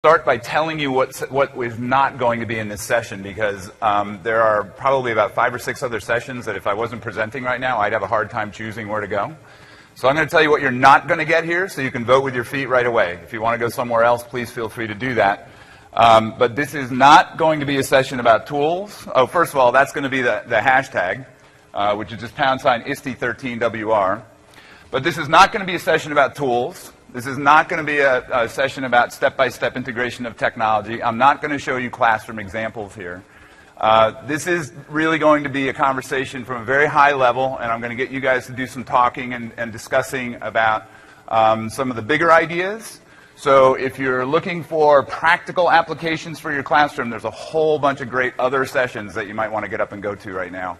Start by telling you what is not going to be in this session, because there are probably about 5 or 6 other sessions that if I wasn't presenting right now, I'd have a hard time choosing where to go. So I'm going to tell you what you're not going to get here, so you can vote with your feet right away. If you want to go somewhere else, please feel free to do that. But this is not going to be a session about tools. Oh, first of all, that's going to be the hashtag, which is just #ISTE13WR. But this is not going to be a session about tools. This is not going to be a session about step-by-step integration of technology. I'm not going to show you classroom examples here. This is really going to be a conversation from a very high level, and I'm going to get you guys to do some talking and discussing about some of the bigger ideas. So if you're looking for practical applications for your classroom, there's a whole bunch of great other sessions that you might want to get up and go to right now.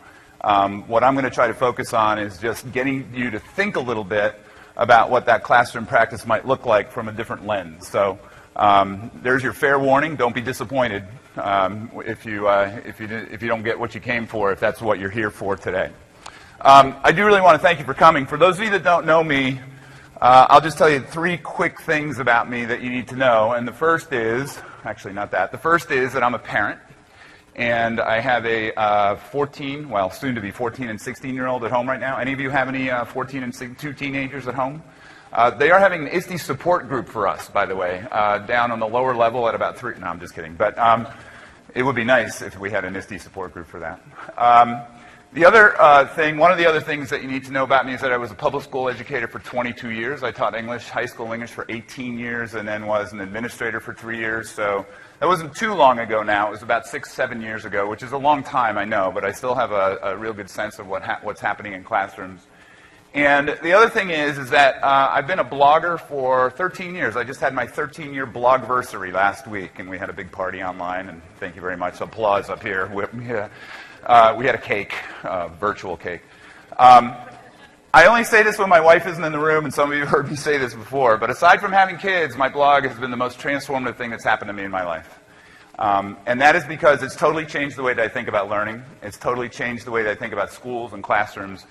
What I'm going to try to focus on is just getting you to think a little bit about what that classroom practice might look like from a different lens. So there's your fair warning. Don't be disappointed if you don't get what you came for, if that's what you're here for today. I do really want to thank you for coming. For those of you that don't know me, I'll just tell you 3 quick things about me that you need to know. And the first is, actually not that, the first is that I'm a parent. And I have a 14, well, soon to be 14 and 16-year-old at home right now. Any of you have any 14 and 2 teenagers at home? They are having an ISTE support group for us, by the way, down on the lower level at about 3. No, I'm just kidding. But it would be nice if we had an ISTE support group for that. The other thing, one of the other things that you need to know about me is that I was a public school educator for 22 years. I taught English, high school English for 18 years, and then was an administrator for 3 years. So that wasn't too long ago now. It was about 6, 7 years ago, which is a long time, I know, but I still have a real good sense of what's happening in classrooms. And the other thing is that I've been a blogger for 13 years. I just had my 13-year blogversary last week, and we had a big party online, and thank you very much. Applause up here. We had a cake, virtual cake. I only say this when my wife isn't in the room, and some of you have heard me say this before, but aside from having kids, my blog has been the most transformative thing that's happened to me in my life. And that is because it's totally changed the way that I think about learning. It's totally changed the way that I think about schools and classrooms.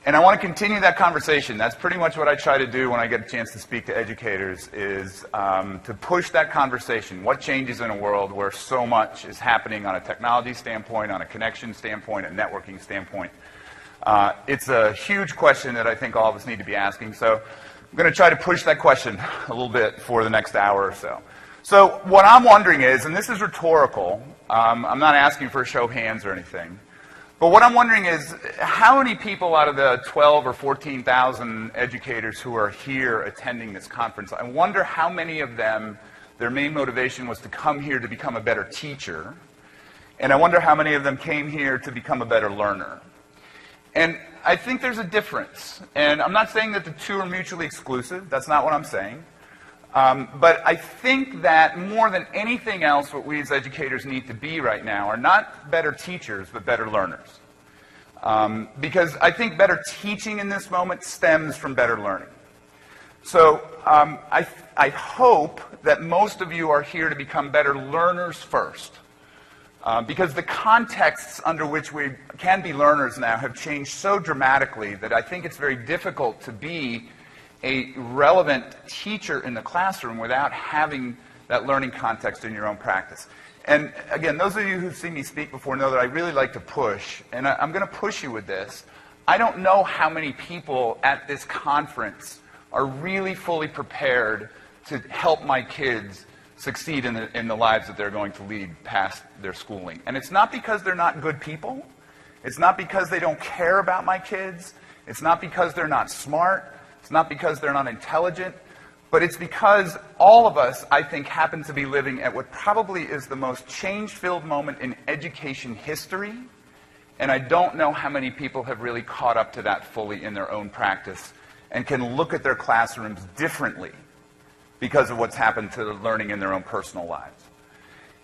And I want to continue that conversation. That's pretty much what I try to do when I get a chance to speak to educators, is to push that conversation. What changes in a world where so much is happening on a technology standpoint, on a connection standpoint, a networking standpoint? It's a huge question that I think all of us need to be asking. So I'm going to try to push that question a little bit for the next hour or so. So what I'm wondering is, and this is rhetorical, I'm not asking for a show of hands or anything, but what I'm wondering is, how many people out of the 12 or 14,000 educators who are here attending this conference, I wonder how many of them, their main motivation was to come here to become a better teacher, and I wonder how many of them came here to become a better learner. And I think there's a difference, and I'm not saying that the two are mutually exclusive. That's not what I'm saying. But I think that more than anything else, what we as educators need to be right now are not better teachers, but better learners. Because I think better teaching in this moment stems from better learning. So I hope that most of you are here to become better learners first. Because the contexts under which we can be learners now have changed so dramatically that I think it's very difficult to be a relevant teacher in the classroom without having that learning context in your own practice. And again, those of you who've seen me speak before know that I really like to push, and I'm going to push you with this. I don't know how many people at this conference are really fully prepared to help my kids succeed in the lives that they're going to lead past their schooling. And it's not because they're not good people. It's not because they don't care about my kids. It's not because they're not smart. It's not because they're not intelligent. But it's because all of us, I think, happen to be living at what probably is the most change-filled moment in education history. And I don't know how many people have really caught up to that fully in their own practice and can look at their classrooms differently because of what's happened to the learning in their own personal lives.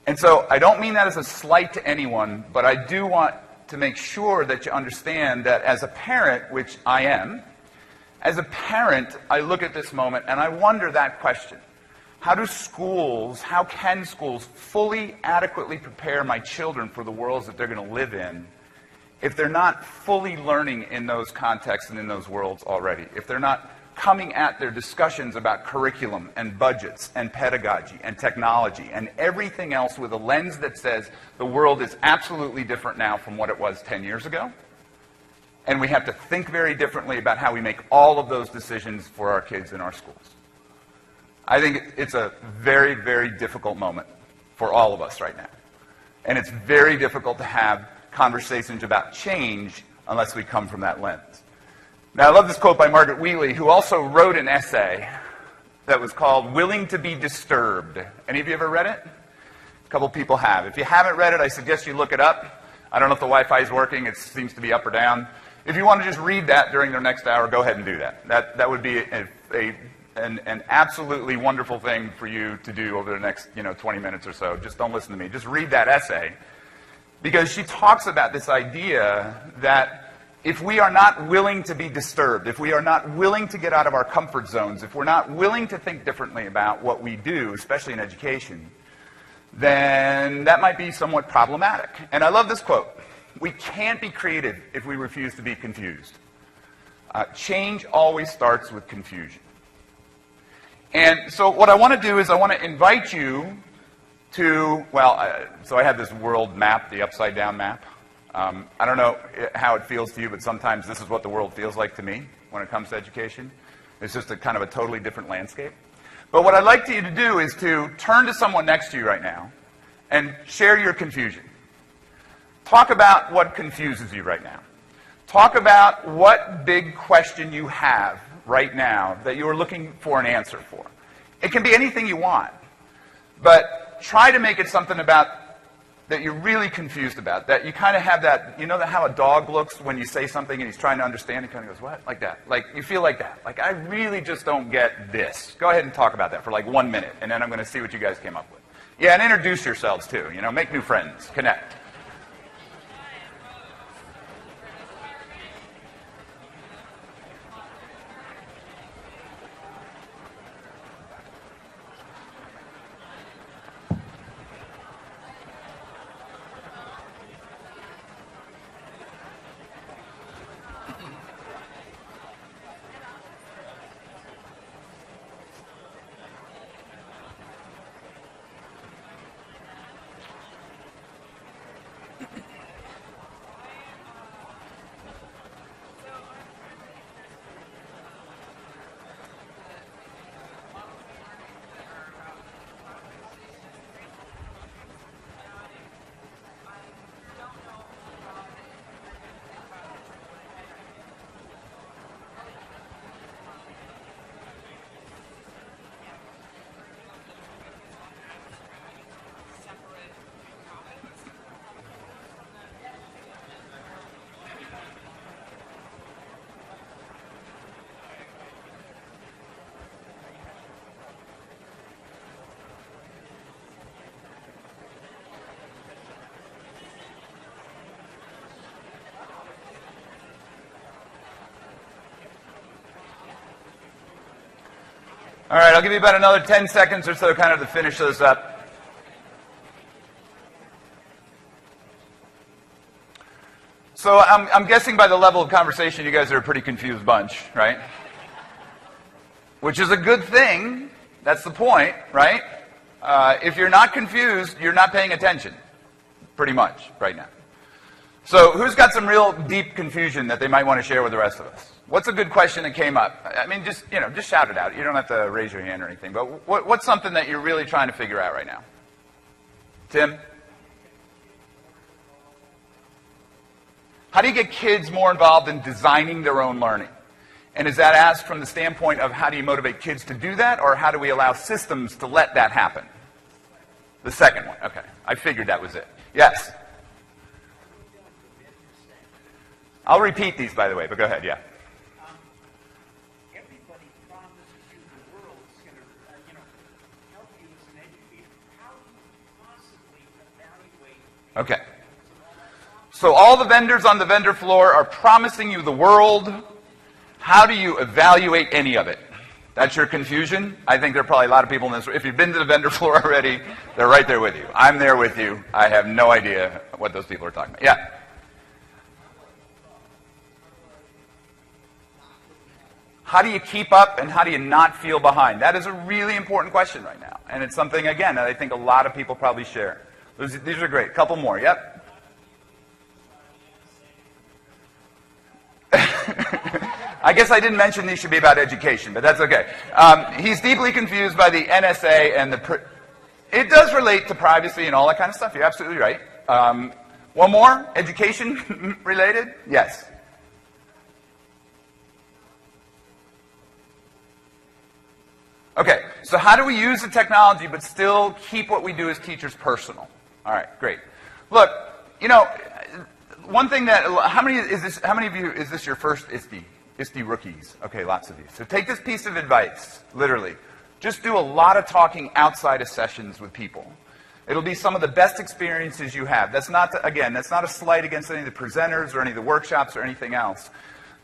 And so I don't mean that as a slight to anyone, but I do want to make sure that you understand that as a parent, which I am, as a parent, I look at this moment and I wonder that question. How can schools fully, adequately prepare my children for the worlds that they're going to live in if they're not fully learning in those contexts and in those worlds already? If they're not coming at their discussions about curriculum and budgets and pedagogy and technology and everything else with a lens that says the world is absolutely different now from what it was 10 years ago. And we have to think very differently about how we make all of those decisions for our kids in our schools. I think it's a very, very difficult moment for all of us right now. And it's very difficult to have conversations about change unless we come from that lens. Now, I love this quote by Margaret Wheatley, who also wrote an essay that was called Willing to be Disturbed. Any of you ever read it? A couple people have. If you haven't read it, I suggest you look it up. I don't know if the Wi-Fi is working. It seems to be up or down. If you want to just read that during the next hour, go ahead and do that. That would be an absolutely wonderful thing for you to do over the next 20 minutes or so. Just don't listen to me. Just read that essay. Because she talks about this idea that if we are not willing to be disturbed, if we are not willing to get out of our comfort zones, if we're not willing to think differently about what we do, especially in education, then that might be somewhat problematic. And I love this quote. We can't be creative if we refuse to be confused. Change always starts with confusion. And so what I want to do is I want to invite you to, so I have this world map, the upside down map. I don't know how it feels to you, but sometimes this is what the world feels like to me when it comes to education. It's just a kind of a totally different landscape. But what I'd like you to do is to turn to someone next to you right now and share your confusion. Talk about what confuses you right now. Talk about what big question you have right now that you are looking for an answer for. It can be anything you want, but try to make it something about that you're really confused about, that you kind of have that, how a dog looks when you say something and he's trying to understand, he kind of goes, what? Like that. Like, you feel like that. Like, I really just don't get this. Go ahead and talk about that for like 1 minute, and then I'm going to see what you guys came up with. Yeah, and introduce yourselves too, make new friends, connect. All right, I'll give you about another 10 seconds or so kind of to finish those up. So I'm guessing by the level of conversation, you guys are a pretty confused bunch, right? Which is a good thing. That's the point, right? If you're not confused, you're not paying attention, pretty much, right now. So who's got some real deep confusion that they might want to share with the rest of us? What's a good question that came up? I mean, just shout it out. You don't have to raise your hand or anything. But what's something that you're really trying to figure out right now? Tim? How do you get kids more involved in designing their own learning? And is that asked from the standpoint of how do you motivate kids to do that, or how do we allow systems to let that happen? The second one. Okay. I figured that was it. Yes? I'll repeat these, by the way, but go ahead, yeah. Everybody promises you the world is going to, help you as an educator. How do you possibly evaluate? Okay. So all the vendors on the vendor floor are promising you the world. How do you evaluate any of it? That's your confusion? I think there are probably a lot of people in this room. If you've been to the vendor floor already, they're right there with you. I'm there with you. I have no idea what those people are talking about. Yeah. How do you keep up and how do you not feel behind? That is a really important question right now. And it's something, again, that I think a lot of people probably share. These are great. Couple more. Yep. I guess I didn't mention these should be about education, but that's okay. He's deeply confused by the NSA and the... It does relate to privacy and all that kind of stuff. You're absolutely right. One more? Education related? Yes. Okay, so how do we use the technology but still keep what we do as teachers personal? All right, great. Look, you know, one thing that, how many of you, is this your first ISTE rookies? Okay, lots of you. So take this piece of advice, literally. Just do a lot of talking outside of sessions with people. It'll be some of the best experiences you have. That's not, again, that's not a slight against any of the presenters or any of the workshops or anything else.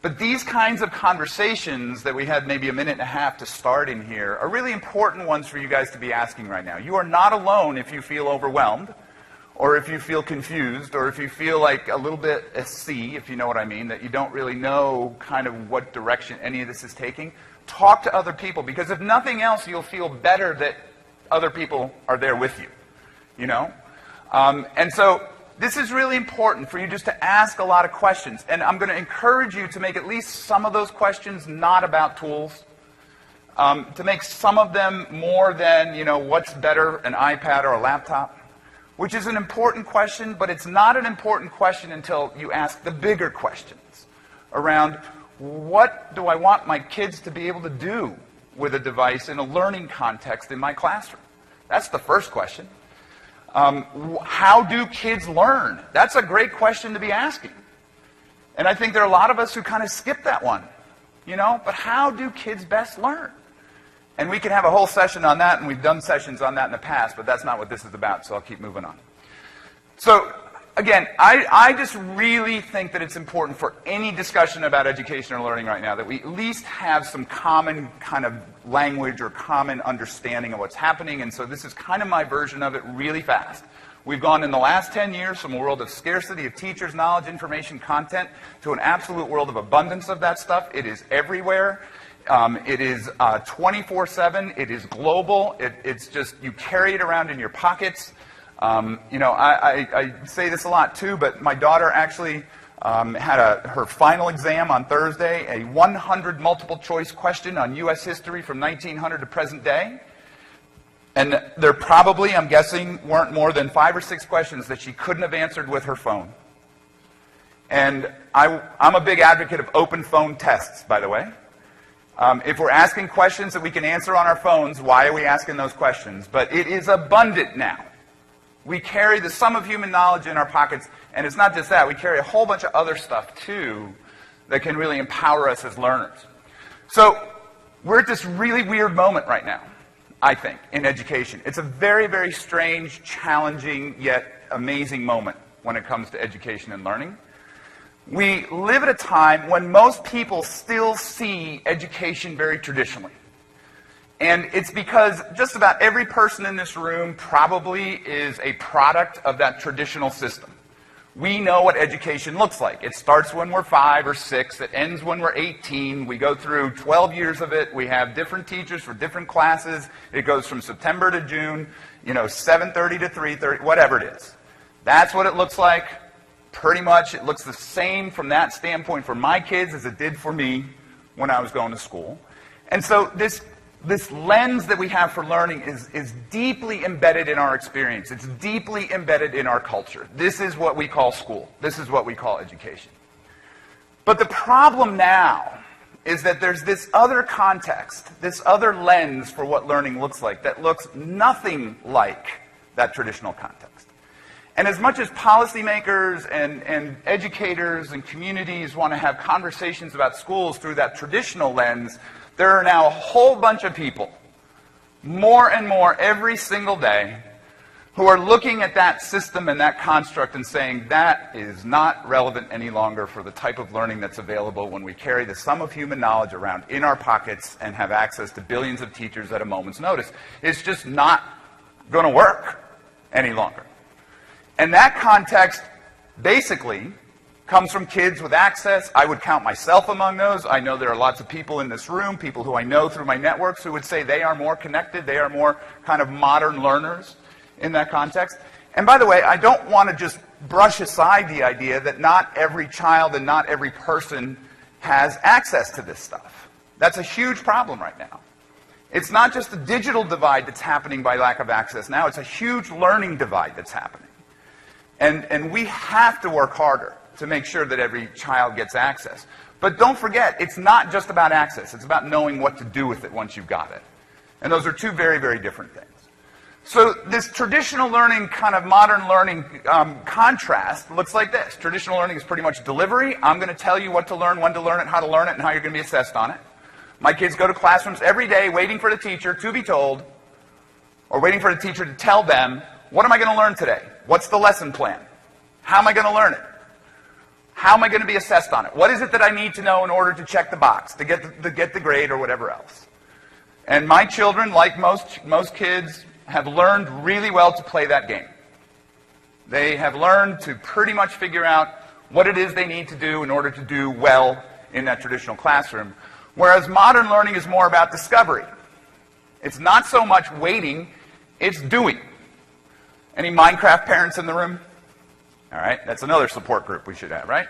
But these kinds of conversations that we had maybe a minute and a half to start in here are really important ones for you guys to be asking right now. You are not alone if you feel overwhelmed, or if you feel confused, or if you feel like a little bit at sea, if you know what I mean, that you don't really know kind of what direction any of this is taking. Talk to other people, because if nothing else, you'll feel better that other people are there with you, you know? And so this is really important for you just to ask a lot of questions. And I'm going to encourage you to make at least some of those questions not about tools, to make some of them more than, you know, what's better, an iPad or a laptop, which is an important question, but it's not an important question until you ask the bigger questions around what do I want my kids to be able to do with a device in a learning context in my classroom? That's the first question. How do kids learn? That's a great question to be asking. And I think there are a lot of us who kind of skip that one, you know, but how do kids best learn? And we can have a whole session on that, and we've done sessions on that in the past, but that's not what this is about, so I'll keep moving on. So, again, I just really think that it's important for any discussion about education or learning right now that we at least have some common kind of language or common understanding of what's happening, and so this is kind of my version of it really fast. We've gone in the last 10 years from a world of scarcity of teachers, knowledge, information, content, to an absolute world of abundance of that stuff. It is everywhere. It is 24/7. It is global. It's just, you carry it around in your pockets. You know, I say this a lot too, but my daughter actually had her final exam on Thursday, a 100 multiple choice question on U.S. history from 1900 to present day. And there probably, I'm guessing, weren't more than 5 or 6 questions that she couldn't have answered with her phone. And I'm a big advocate of open phone tests, by the way. If we're asking questions that we can answer on our phones, why are we asking those questions? But it is abundant now. We carry the sum of human knowledge in our pockets, and it's not just that. We carry a whole bunch of other stuff, too, that can really empower us as learners. So we're at this really weird moment right now, I think, in education. It's a very, very strange, challenging, yet amazing moment when it comes to education and learning. We live at a time when most people still see education very traditionally. And it's because just about every person in this room probably is a product of that traditional system. We know what education looks like. It starts when we're 5 or 6. It ends when we're 18. We go through 12 years of it. We have different teachers for different classes. It goes from September to June, you know, 7:30 to 3:30, whatever it is. That's what it looks like. Pretty much it looks the same from that standpoint for my kids as it did for me when I was going to school. And so this lens that we have for learning is deeply embedded in our experience. It's deeply embedded in our culture. This is what we call school. This is what we call education. But the problem now is that there's this other context, this other lens for what learning looks like that looks nothing like that traditional context. And as much as policymakers and educators and communities want to have conversations about schools through that traditional lens, there are now a whole bunch of people, more and more every single day, who are looking at that system and that construct and saying that is not relevant any longer for the type of learning that's available when we carry the sum of human knowledge around in our pockets and have access to billions of teachers at a moment's notice. It's just not going to work any longer. And that context basically comes from kids with access. I would count myself among those. I know there are lots of people in this room, people who I know through my networks, who would say they are more connected, they are more kind of modern learners in that context. And by the way, I don't want to just brush aside the idea that not every child and not every person has access to this stuff. That's a huge problem right now. It's not just the digital divide that's happening by lack of access now, it's a huge learning divide that's happening. And we have to work harder to make sure that every child gets access. But don't forget, it's not just about access, it's about knowing what to do with it once you've got it. And those are two very, very different things. So this traditional learning, kind of modern learning contrast looks like this. Traditional learning is pretty much delivery. I'm going to tell you what to learn, when to learn it, how to learn it, and how you're going to be assessed on it. My kids go to classrooms every day waiting for the teacher to be told, or waiting for the teacher to tell them, what am I going to learn today? What's the lesson plan? How am I going to learn it? How am I going to be assessed on it? What is it that I need to know in order to check the box, to get the grade or whatever else? And my children, like most kids, have learned really well to play that game. They have learned to pretty much figure out what it is they need to do in order to do well in that traditional classroom. Whereas modern learning is more about discovery. It's not so much waiting, it's doing. Any Minecraft parents in the room? All right, that's another support group we should have, right?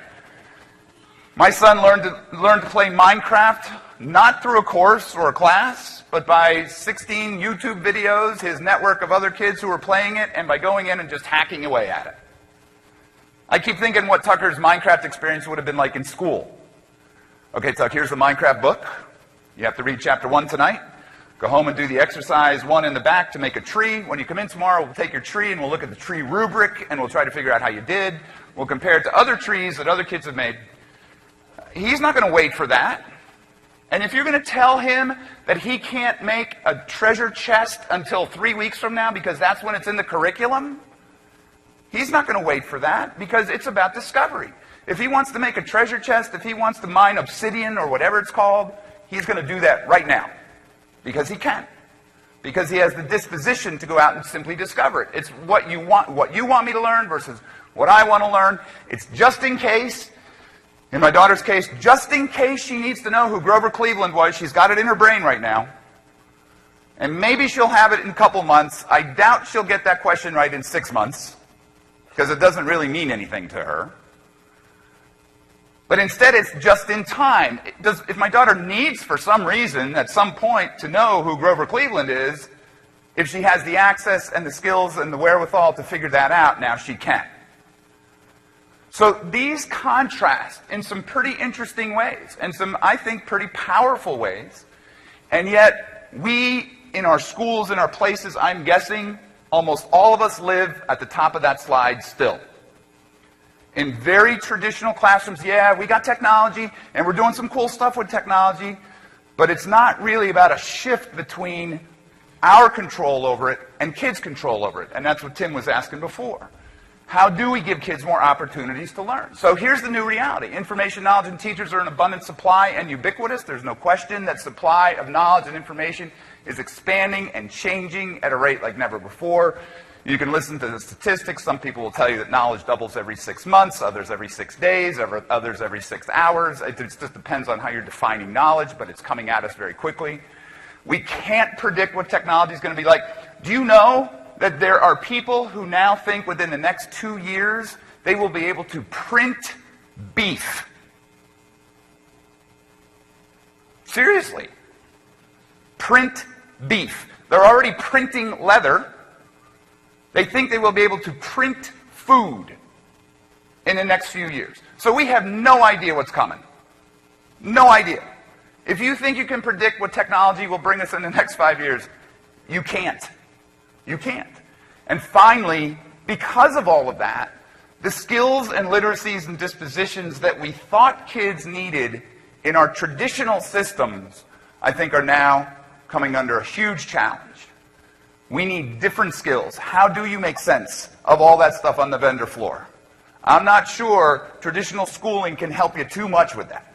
My son learned to play Minecraft not through a course or a class, but by 16 YouTube videos, his network of other kids who were playing it, and by going in and just hacking away at it. I keep thinking what Tucker's Minecraft experience would have been like in school. Okay, Tuck, here's the Minecraft book. You have to read chapter 1 tonight. Go home and do the exercise 1 in the back to make a tree. When you come in tomorrow, we'll take your tree and we'll look at the tree rubric and we'll try to figure out how you did. We'll compare it to other trees that other kids have made. He's not going to wait for that. And if you're going to tell him that he can't make a treasure chest until 3 weeks from now because that's when it's in the curriculum, he's not going to wait for that because it's about discovery. If he wants to make a treasure chest, if he wants to mine obsidian or whatever it's called, he's going to do that right now because he can. Because he has the disposition to go out and simply discover it. It's what you want me to learn versus what I want to learn. It's just in case. In my daughter's case, just in case she needs to know who Grover Cleveland was, she's got it in her brain right now. And maybe she'll have it in a couple months. I doubt she'll get that question right in 6 months, because it doesn't really mean anything to her. But instead, it's just in time. If my daughter needs, for some reason, at some point, to know who Grover Cleveland is, if she has the access and the skills and the wherewithal to figure that out, now she can. So these contrast in some pretty interesting ways, and some, I think, pretty powerful ways. And yet, we, in our schools, in our places, I'm guessing, almost all of us live at the top of that slide still. In very traditional classrooms, yeah, we got technology, and we're doing some cool stuff with technology, but it's not really about a shift between our control over it and kids' control over it. And that's what Tim was asking before. How do we give kids more opportunities to learn? So here's the new reality. Information, knowledge, and teachers are in abundant supply and ubiquitous. There's no question that supply of knowledge and information is expanding and changing at a rate like never before. You can listen to the statistics. Some people will tell you that knowledge doubles every 6 months, others every 6 days, others every 6 hours. It just depends on how you're defining knowledge, but it's coming at us very quickly. We can't predict what technology is going to be like. Do you know that there are people who now think within the next 2 years they will be able to print beef? Seriously. Print beef. They're already printing leather. They think they will be able to print food in the next few years. So we have no idea what's coming. No idea. If you think you can predict what technology will bring us in the next 5 years, you can't. You can't. And finally, because of all of that, the skills and literacies and dispositions that we thought kids needed in our traditional systems, I think are now coming under a huge challenge. We need different skills. How do you make sense of all that stuff on the vendor floor? I'm not sure traditional schooling can help you too much with that.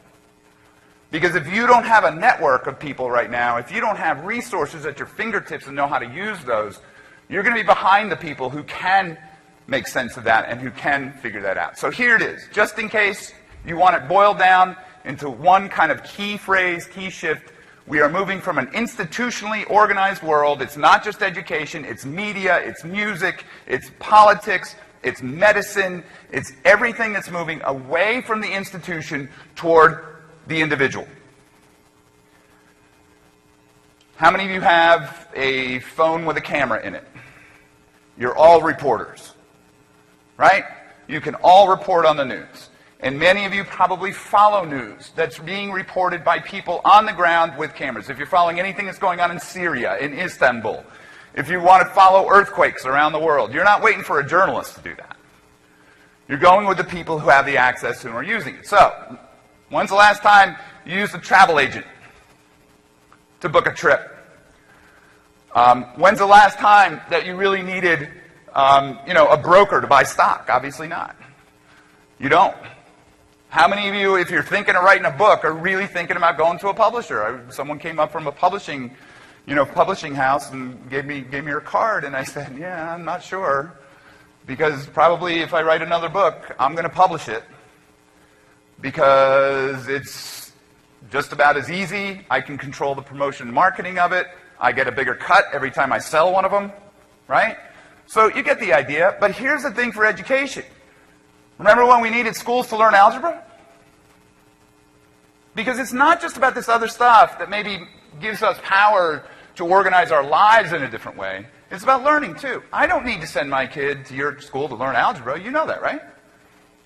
Because if you don't have a network of people right now, if you don't have resources at your fingertips and know how to use those, you're going to be behind the people who can make sense of that and who can figure that out. So here it is, just in case you want it boiled down into one kind of key phrase, key shift. We are moving from an institutionally organized world. It's not just education, it's media, it's music, it's politics, it's medicine, it's everything that's moving away from the institution toward the individual. How many of you have a phone with a camera in it? You're all reporters, right? You can all report on the news. And many of you probably follow news that's being reported by people on the ground with cameras. If you're following anything that's going on in Syria, in Istanbul, if you want to follow earthquakes around the world, you're not waiting for a journalist to do that. You're going with the people who have the access who are using it. So, when's the last time you used a travel agent to book a trip? When's the last time that you really needed, a broker to buy stock? Obviously not. You don't. How many of you, if you're thinking of writing a book, are really thinking about going to a publisher? Someone came up from a publishing house and gave me her card, and I said, yeah, I'm not sure, because probably if I write another book, I'm going to publish it, because it's just about as easy. I can control the promotion and marketing of it. I get a bigger cut every time I sell one of them, right? So you get the idea, but here's the thing for education. Remember when we needed schools to learn algebra? Because it's not just about this other stuff that maybe gives us power to organize our lives in a different way. It's about learning, too. I don't need to send my kid to your school to learn algebra. You know that, right?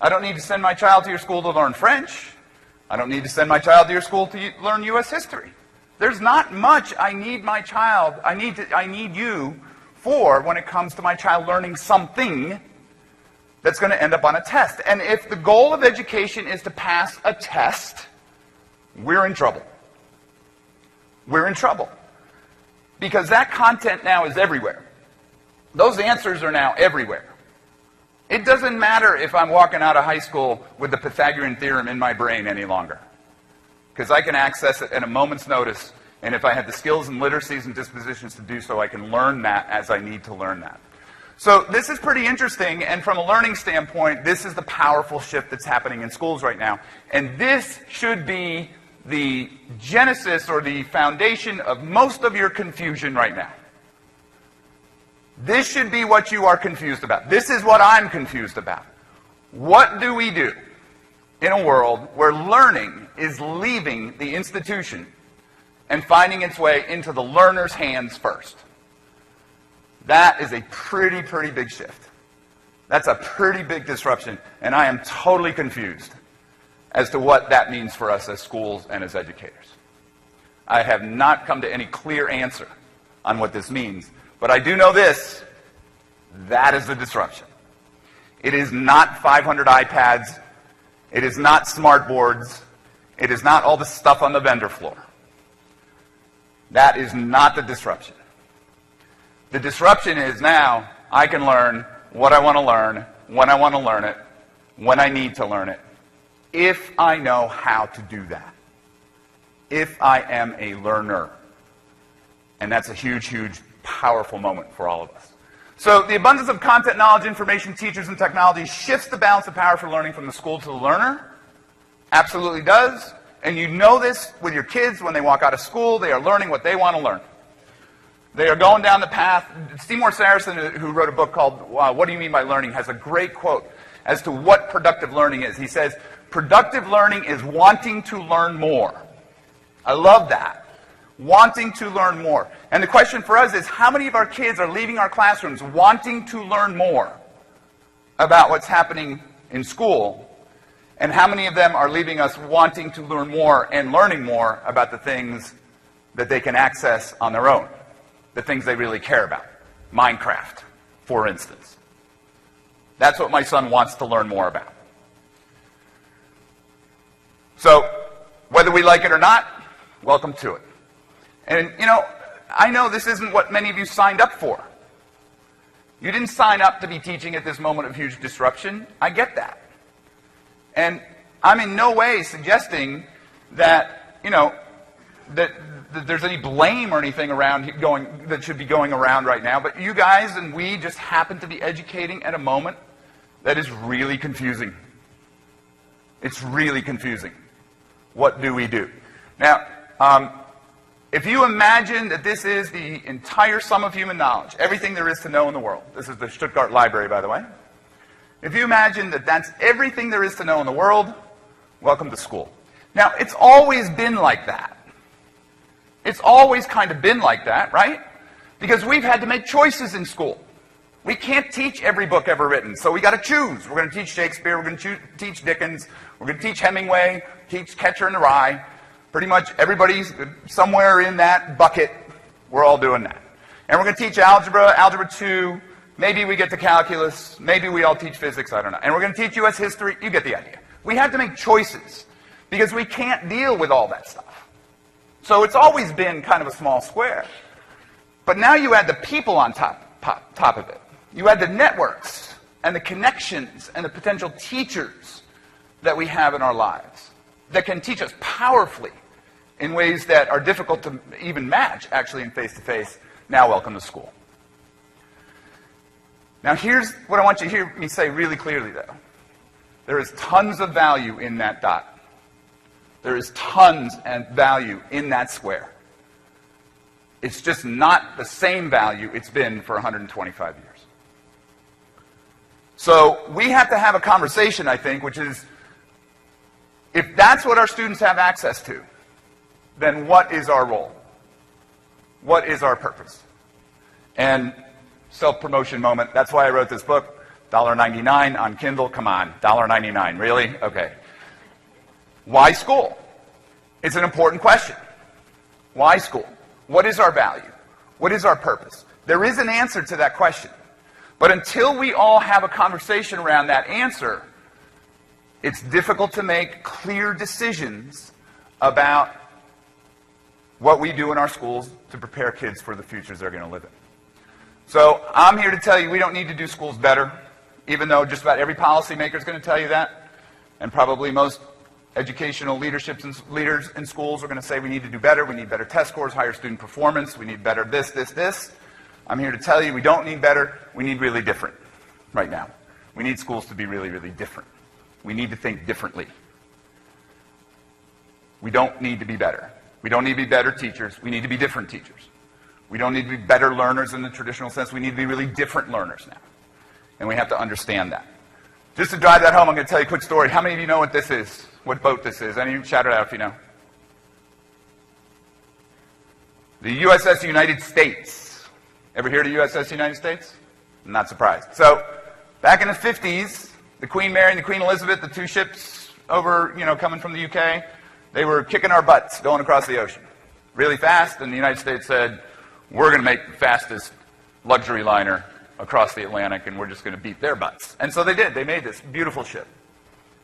I don't need to send my child to your school to learn French. I don't need to send my child to your school to learn U.S. history. There's not much I need my child, I need you for when it comes to my child learning something that's going to end up on a test. And if the goal of education is to pass a test, we're in trouble. We're in trouble. Because that content now is everywhere. Those answers are now everywhere. It doesn't matter if I'm walking out of high school with the Pythagorean theorem in my brain any longer. Because I can access it at a moment's notice, and if I have the skills and literacies and dispositions to do so, I can learn that as I need to learn that. So this is pretty interesting, and from a learning standpoint, this is the powerful shift that's happening in schools right now. And this should be the genesis or the foundation of most of your confusion right now. This should be what you are confused about. This is what I'm confused about. What do we do in a world where learning is leaving the institution and finding its way into the learner's hands first? That is a pretty big shift. That's a pretty big disruption, and I am totally confused as to what that means for us as schools and as educators. I have not come to any clear answer on what this means, but I do know this: that is the disruption. It is not 500 iPads. It is not smart boards. It is not all the stuff on the vendor floor. That is not the disruption. The disruption is now I can learn what I want to learn, when I want to learn it, when I need to learn it, if I know how to do that. If I am a learner. And that's a huge, powerful moment for all of us. So the abundance of content, knowledge, information, teachers, and technology shifts the balance of power for learning from the school to the learner. Absolutely does. And you know this with your kids when they walk out of school. They are learning what they want to learn. They are going down the path. Seymour Saracen, who wrote a book called What Do You Mean by Learning, has a great quote as to what productive learning is. He says, productive learning is wanting to learn more. I love that. Wanting to learn more. And the question for us is, how many of our kids are leaving our classrooms wanting to learn more about what's happening in school? And how many of them are leaving us wanting to learn more and learning more about the things that they can access on their own? The things they really care about. Minecraft, for instance. That's what my son wants to learn more about. So, whether we like it or not, welcome to it. And, I know this isn't what many of you signed up for. You didn't sign up to be teaching at this moment of huge disruption. I get that. And I'm in no way suggesting that, that there's any blame or anything around that should be going around right now, but you guys and we just happen to be educating at a moment that is really confusing. It's really confusing. What do we do? Now, if you imagine that this is the entire sum of human knowledge, everything there is to know in the world, this is the Stuttgart Library, by the way. If you imagine that that's everything there is to know in the world, welcome to school. Now, it's always been like that. It's always kind of been like that, right? Because we've had to make choices in school. We can't teach every book ever written, so we got to choose. We're going to teach Shakespeare, we're going to teach Dickens, we're going to teach Hemingway, teach Catcher in the Rye. Pretty much everybody's somewhere in that bucket. We're all doing that. And we're going to teach algebra, algebra 2, maybe we get to calculus, maybe we all teach physics, I don't know. And we're going to teach US history, you get the idea. We have to make choices because we can't deal with all that stuff. So it's always been kind of a small square. But now you add the people on top of it. You add the networks and the connections and the potential teachers that we have in our lives that can teach us powerfully in ways that are difficult to even match, actually, in face-to-face. Now, welcome to school. Now, here's what I want you to hear me say really clearly, though. There is tons of value in that dot. There is tons of value in that square. It's just not the same value it's been for 125 years. So we have to have a conversation, I think, which is, if that's what our students have access to, then what is our role? What is our purpose? And self-promotion moment, that's why I wrote this book, $1.99 on Kindle, come on, $1.99, really? Okay. Why school? It's an important question. Why school? What is our value? What is our purpose? There is an answer to that question. But until we all have a conversation around that answer, it's difficult to make clear decisions about what we do in our schools to prepare kids for the futures they're going to live in. So I'm here to tell you we don't need to do schools better, even though just about every policymaker is going to tell you that, and probably most educational leaders in schools are going to say we need to do better, we need better test scores, higher student performance, we need better this, this, this. I'm here to tell you we don't need better, we need really different right now. We need schools to be really, really different. We need to think differently. We don't need to be better. We don't need to be better teachers, we need to be different teachers. We don't need to be better learners in the traditional sense, we need to be really different learners now. And we have to understand that. Just to drive that home, I'm going to tell you a quick story. How many of you know what this is? What boat this is? Any of you shout it out if you know. The USS United States. Ever heard of USS United States? I'm not surprised. So, back in the 50s, the Queen Mary and the Queen Elizabeth, the two ships over, coming from the UK, they were kicking our butts going across the ocean really fast, and the United States said, we're going to make the fastest luxury liner across the Atlantic, and we're just going to beat their butts. And so they did. They made this beautiful ship.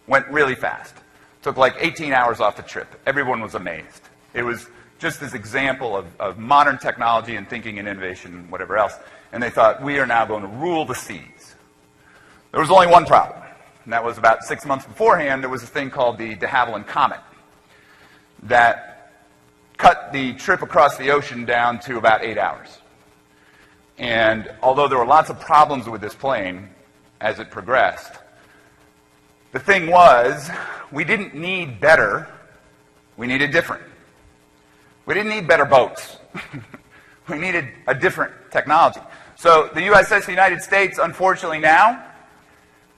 Went really fast. Took like 18 hours off the trip. Everyone was amazed. It was just this example of modern technology and thinking and innovation and whatever else. And they thought, we are now going to rule the seas. There was only one problem, and that was about 6 months beforehand, there was a thing called the de Havilland Comet that cut the trip across the ocean down to about 8 hours. And although there were lots of problems with this plane as it progressed, the thing was, we didn't need better, we needed different. We didn't need better boats. We needed a different technology. So the USS United States, unfortunately now,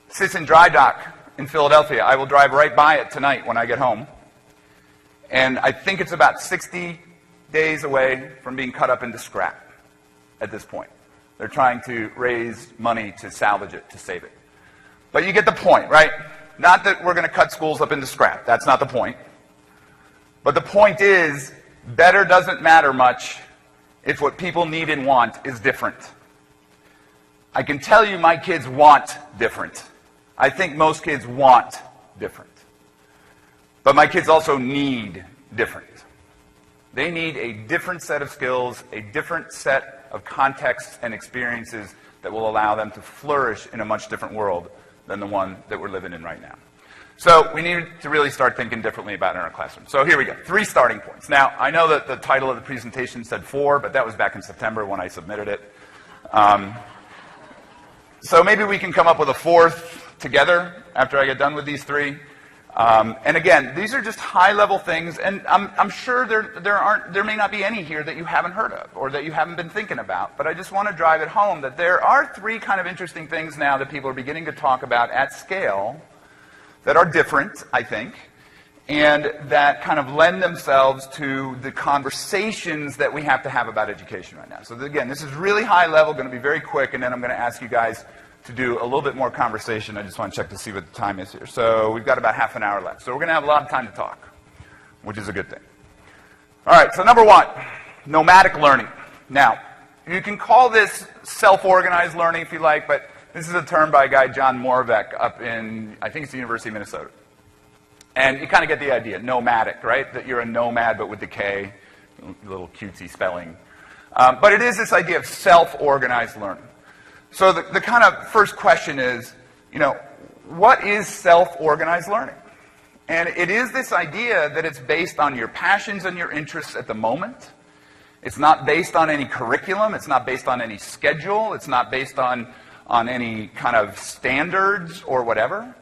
sits in dry dock in Philadelphia. I will drive right by it tonight when I get home. And I think it's about 60 days away from being cut up into scrap at this point. They're trying to raise money to salvage it, to save it. But you get the point, right? Not that we're going to cut schools up into scrap. That's not the point. But the point is, better doesn't matter much if what people need and want is different. I can tell you my kids want different. I think most kids want different. But my kids also need different. They need a different set of skills, a different set of contexts and experiences that will allow them to flourish in a much different world than the one that we're living in right now. So we need to really start thinking differently about it in our classroom. So here we go, 3 starting points. Now, I know that the title of the presentation said 4, but that was back in September when I submitted it. So maybe we can come up with a 4th together after I get done with these 3. And again, these are just high-level things, and I'm sure there may not be any here that you haven't heard of or that you haven't been thinking about, but I just want to drive it home that there are 3 kind of interesting things now that people are beginning to talk about at scale that are different, I think, and that kind of lend themselves to the conversations that we have to have about education right now. So again, this is really high level, going to be very quick, and then I'm going to ask you guys to do a little bit more conversation. I just want to check to see what the time is here. So we've got about half an hour left. So we're going to have a lot of time to talk, which is a good thing. All right, so number 1, nomadic learning. Now, you can call this self-organized learning if you like, but this is a term by a guy, John Morbeck, up in, I think it's the University of Minnesota. And you kind of get the idea, nomadic, right? That you're a nomad, but with the K, a little cutesy spelling. But it is this idea of self-organized learning. So the kind of first question is, what is self-organized learning? And it is this idea that it's based on your passions and your interests at the moment. It's not based on any curriculum. It's not based on any schedule. It's not based on any kind of standards or whatever.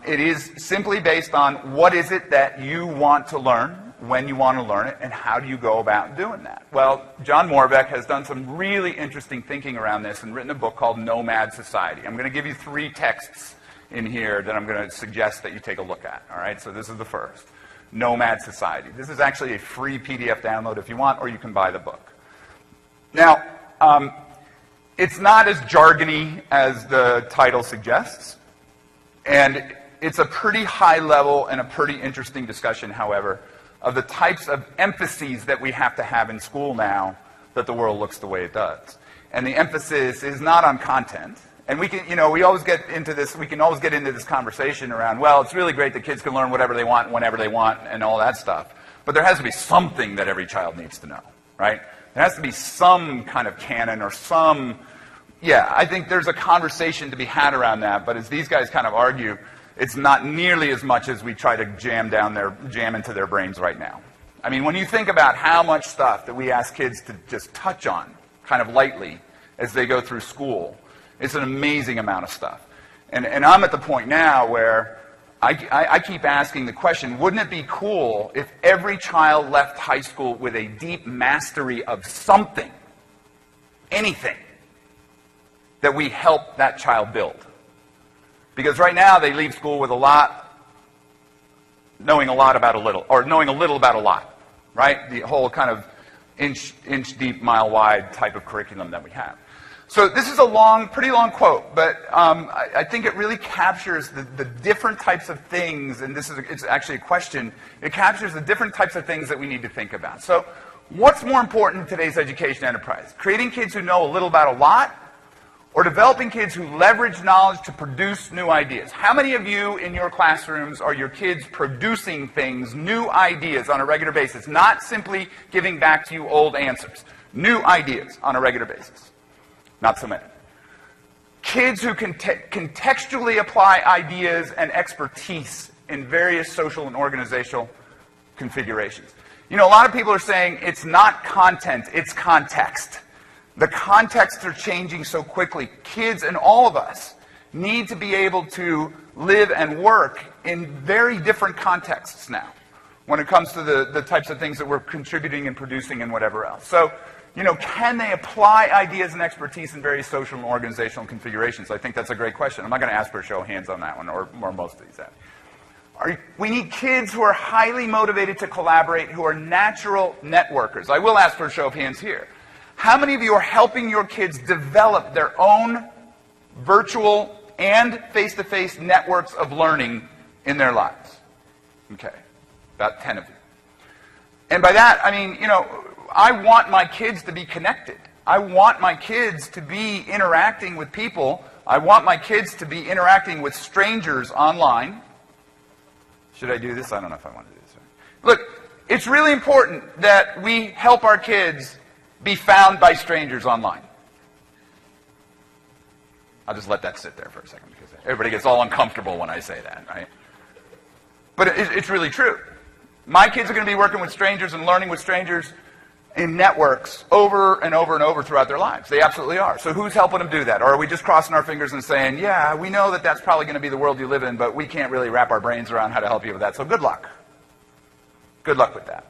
It is simply based on what is it that you want to learn, when you want to learn it, and how do you go about doing that. Well, John Morbeck has done some really interesting thinking around this and written a book called Nomad Society. I'm going to give you 3 texts in here that I'm going to suggest that you take a look at. All right, so this is the first, Nomad Society. This is actually a free PDF download if you want, or you can buy the book. Now, it's not as jargony as the title suggests, and it's a pretty high level and a pretty interesting discussion, however, of the types of emphases that we have to have in school now that the world looks the way it does. And the emphasis is not on content. And we can, we always get into this, we can always get into this conversation around, well, it's really great that kids can learn whatever they want, whenever they want, and all that stuff. But there has to be something that every child needs to know, right? There has to be some kind of canon or some, I think there's a conversation to be had around that, but as these guys kind of argue, it's not nearly as much as we try to jam into their brains right now. I mean, when you think about how much stuff that we ask kids to just touch on, kind of lightly, as they go through school, it's an amazing amount of stuff. And I'm at the point now where I keep asking the question, wouldn't it be cool if every child left high school with a deep mastery of something, anything, that we help that child build? Because right now they leave school with knowing a lot about a little, or knowing a little about a lot, right? The whole kind of inch deep, mile wide type of curriculum that we have. So this is a pretty long quote, but I think it really captures the different types of things, and it's actually a question. It captures the different types of things that we need to think about. So what's more important in today's education enterprise? Creating kids who know a little about a lot, or developing kids who leverage knowledge to produce new ideas? How many of you in your classrooms are your kids producing things, new ideas on a regular basis, not simply giving back to you old answers? New ideas on a regular basis. Not so many. Kids who can contextually apply ideas and expertise in various social and organizational configurations. A lot of people are saying it's not content, it's context. The contexts are changing so quickly. Kids and all of us need to be able to live and work in very different contexts now when it comes to the types of things that we're contributing and producing and whatever else. So, can they apply ideas and expertise in various social and organizational configurations? I think that's a great question. I'm not going to ask for a show of hands on that one, or most of these. We need kids who are highly motivated to collaborate, who are natural networkers. I will ask for a show of hands here. How many of you are helping your kids develop their own virtual and face-to-face networks of learning in their lives? Okay, about 10 of you. And by that, I mean, I want my kids to be connected. I want my kids to be interacting with people. I want my kids to be interacting with strangers online. Should I do this? I don't know if I want to do this. Look, it's really important that we help our kids be found by strangers online. I'll just let that sit there for a second because everybody gets all uncomfortable when I say that, right? But it's really true. My kids are going to be working with strangers and learning with strangers in networks over and over and over throughout their lives. They absolutely are. So who's helping them do that? Or are we just crossing our fingers and saying, yeah, we know that that's probably going to be the world you live in, but we can't really wrap our brains around how to help you with that, so good luck. Good luck with that.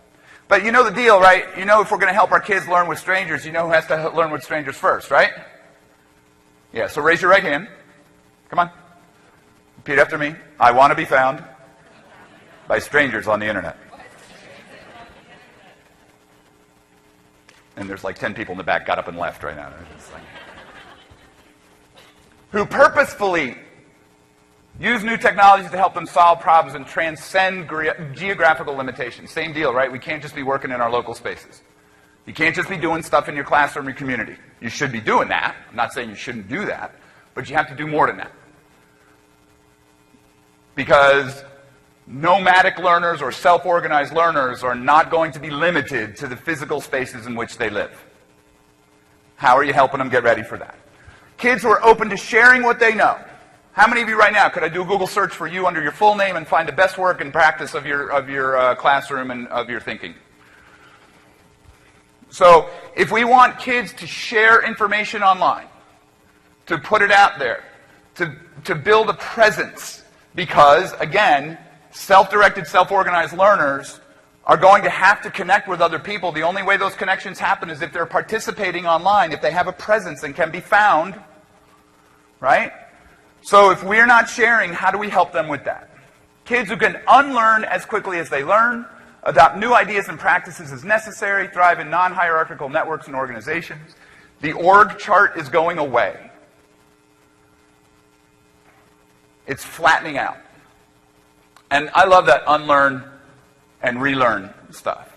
But you know the deal, right? You know if we're going to help our kids learn with strangers, you know who has to learn with strangers first, right? Yeah, so raise your right hand. Come on. Repeat after me. I want to be found by strangers on the internet. And there's like 10 people in the back got up and left right now. Like, who purposefully use new technologies to help them solve problems and transcend geographical limitations. Same deal, right? We can't just be working in our local spaces. You can't just be doing stuff in your classroom or community. You should be doing that. I'm not saying you shouldn't do that, but you have to do more than that. Because nomadic learners or self-organized learners are not going to be limited to the physical spaces in which they live. How are you helping them get ready for that? Kids who are open to sharing what they know. How many of you right now, could I do a Google search for you under your full name and find the best work and practice of your classroom and of your thinking? So if we want kids to share information online, to put it out there, to build a presence, because, again, self-directed, self-organized learners are going to have to connect with other people. The only way those connections happen is if they're participating online, if they have a presence and can be found, right? So if we're not sharing, how do we help them with that? Kids who can unlearn as quickly as they learn, adopt new ideas and practices as necessary, thrive in non-hierarchical networks and organizations. The org chart is going away. It's flattening out. And I love that unlearn and relearn stuff.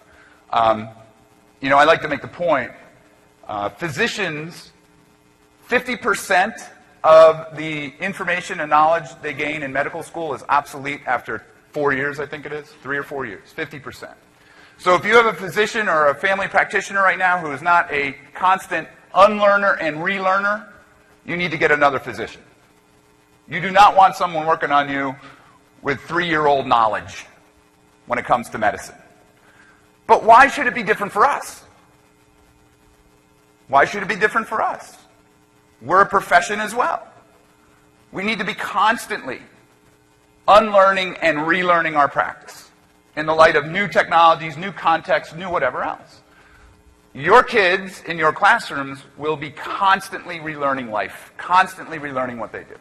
You know, I like to make the point, physicians, 50% of the information and knowledge they gain in medical school is obsolete after 4 years, I think it is, 3 or 4 years, 50%. So if you have a physician or a family practitioner right now who is not a constant unlearner and relearner, you need to get another physician. You do not want someone working on you with 3-year-old knowledge when it comes to medicine. But why should it be different for us? Why should it be different for us? We're a profession as well. We need to be constantly unlearning and relearning our practice in the light of new technologies, new contexts, new whatever else. Your kids in your classrooms will be constantly relearning life, constantly relearning what they do.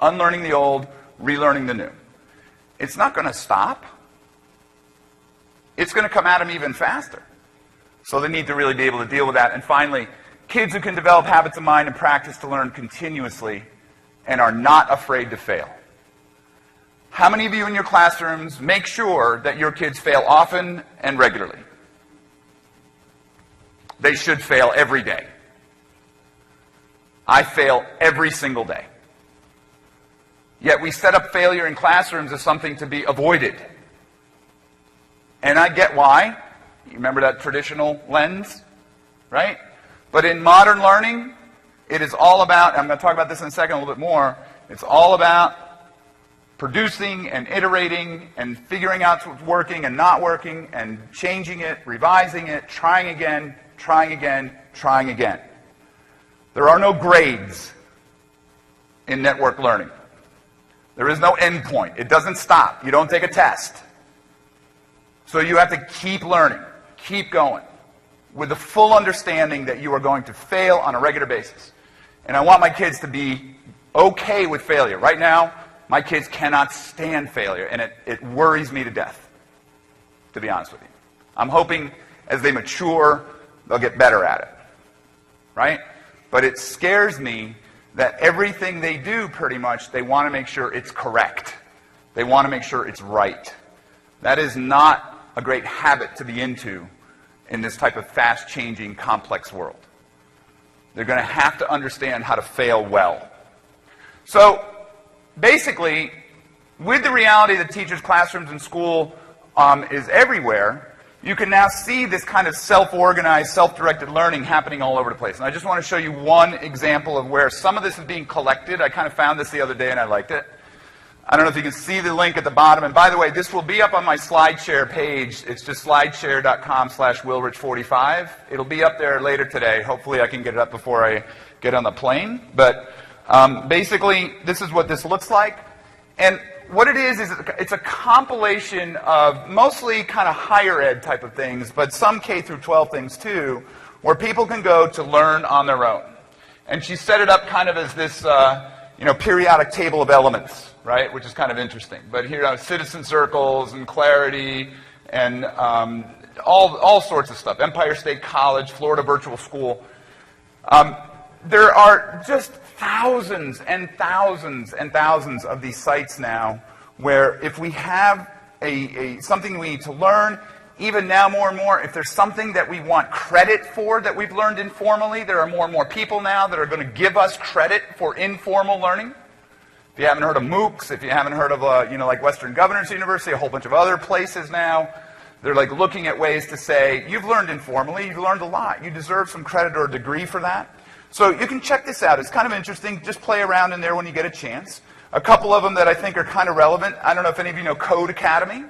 Unlearning the old, relearning the new. It's not going to stop. It's going to come at them even faster. So they need to really be able to deal with that. And finally, kids who can develop habits of mind and practice to learn continuously and are not afraid to fail. How many of you in your classrooms make sure that your kids fail often and regularly? They should fail every day. I fail every single day. Yet we set up failure in classrooms as something to be avoided. And I get why. You remember that traditional lens, right? But in modern learning, it is all about, I'm going to talk about this in a second a little bit more, it's all about producing and iterating and figuring out what's working and not working and changing it, revising it, trying again, trying again, trying again. There are no grades in network learning. There is no end point. It doesn't stop. You don't take a test. So you have to keep learning, keep going, with the full understanding that you are going to fail on a regular basis. And I want my kids to be okay with failure. Right now, my kids cannot stand failure, and it worries me to death, to be honest with you. I'm hoping as they mature, they'll get better at it, right? But it scares me that everything they do, pretty much, they want to make sure it's correct. They want to make sure it's right. That is not a great habit to be into in this type of fast-changing, complex world. They're going to have to understand how to fail well. So, basically, with the reality that teachers' classrooms and school is everywhere, you can now see this kind of self-organized, self-directed learning happening all over the place. And I just want to show you one example of where some of this is being collected. I kind of found this the other day and I liked it. I don't know if you can see the link at the bottom. And by the way, this will be up on my SlideShare page. It's just slideshare.com/willrich45. It'll be up there later today. Hopefully I can get it up before I get on the plane. But basically, this is what this looks like. And what it is it's a compilation of mostly kind of higher ed type of things, but some K through 12 things too, where people can go to learn on their own. And she set it up kind of as this periodic table of elements, right, which is kind of interesting. But here are citizen circles and clarity and all sorts of stuff. Empire State College, Florida Virtual School. There are just thousands and thousands and thousands of these sites now where if we have something we need to learn, even now more and more, if there's something that we want credit for that we've learned informally, there are more and more people now that are going to give us credit for informal learning. If you haven't heard of MOOCs, if you haven't heard of, like Western Governors University, a whole bunch of other places now, they're like looking at ways to say, you've learned informally, you've learned a lot, you deserve some credit or a degree for that. So you can check this out. It's kind of interesting. Just play around in there when you get a chance. A couple of them that I think are kind of relevant. I don't know if any of you know Code Academy.